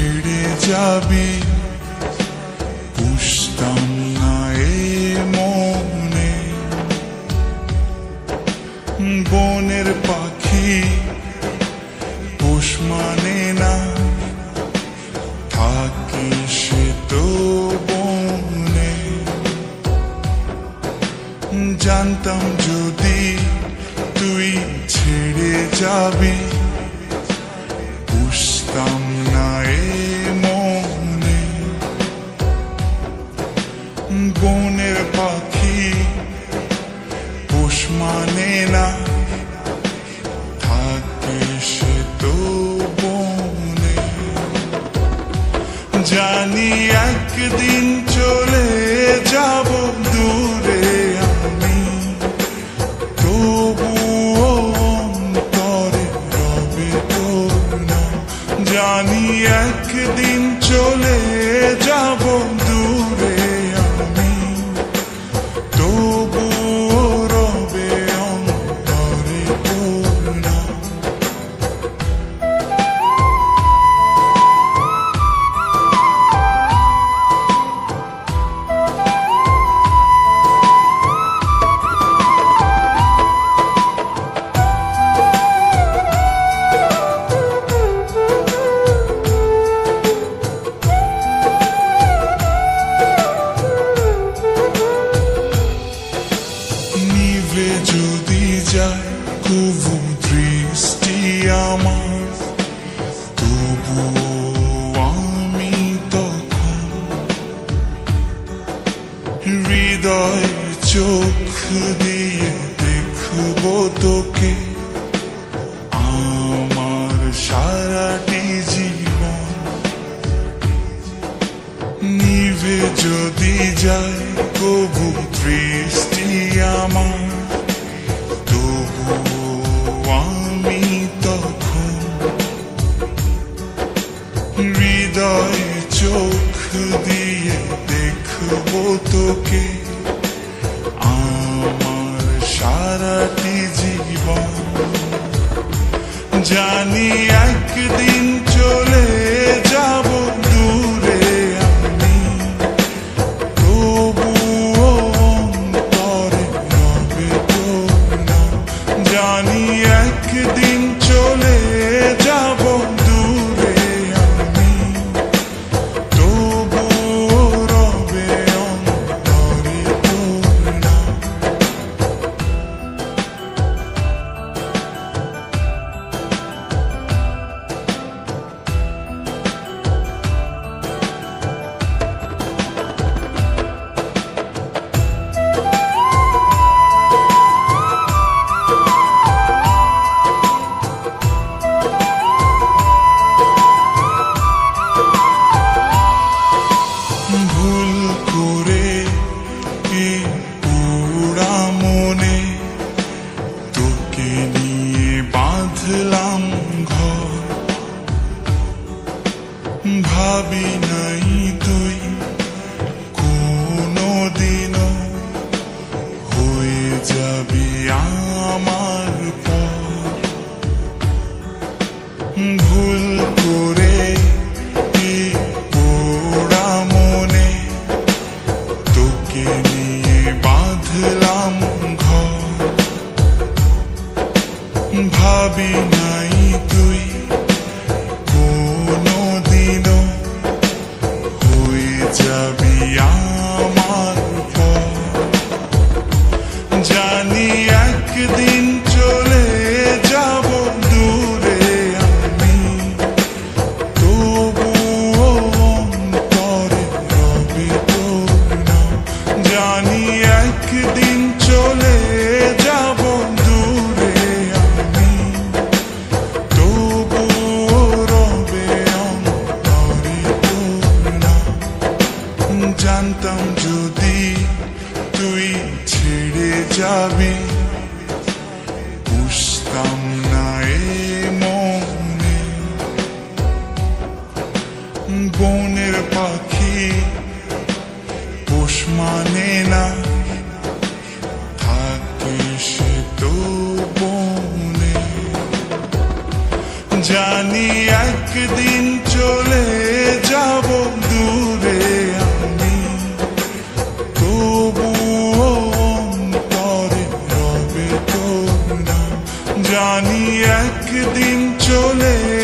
ছেড়ে যাবি বুঝতাম না এ মনে। বনের পাখি পোষ মানে না, থাকে সে তো বনে। জানতাম যদি তুই ছেড়ে যাবি বুঝতাম না এ মনে। বনের পাখি পোষ মানে না, থাকে সে তো বনে। জানি একদিন চলে যাব দূরে আমি, তবুও অন্তরে রবে তোর নাম। জানি একদিন চলে যাব দূরে আমি, তবুও রবে অন্তরে তোর নাম। যদি যায় কবু দৃষ্টি আমার, তবু আমি তখন হৃদয় চোখ দিয়ে দেখব তোকে আমার সারাটি জীবন। নিভে যদি যায় কবু দৃষ্টি আমার, আমি তখন হৃদয় চোখ দিয়ে দেখব তোকে আমার সারাটি জীবন। জানি একদিন চলে যাব দূরে আমি, তবুও অন্তরে রবে তোর নাম। জানি একদিন চলে যাব দূরে আমি, তবুও রবে অন্তরে তোর নাম। ভুল করে এই পোড়া মনে তোকে নিয়ে বাঁধলাম ঘর। ভাবি নাই তুই কোনোদিনও হয়ে যাবি আমার পর। ভুল করে এই পোড়া মনে তোকে নিয়ে বাঁধলাম ঘর। ভাবি নাই তুই কোনোদিনও হয়ে যাবি আমার পর। জানি একদিন চলে যাব দূরে আমি, তবুও অন্তরে রবে তোর নাম। জানি একদিন চলে যাব দূরে আমি, তবুও রবে অন্তরে তোর নাম। জানতাম যদি তুই ছেড়ে যাবি বুঝতাম না এ মনে। বনের পাখি পোষ মানে না, থাকে সে তো বনে। জানি একদিন চলে যাব দূরে আমি, তবুও অন্তরে রবে তোর নাম। জানি একদিন চলে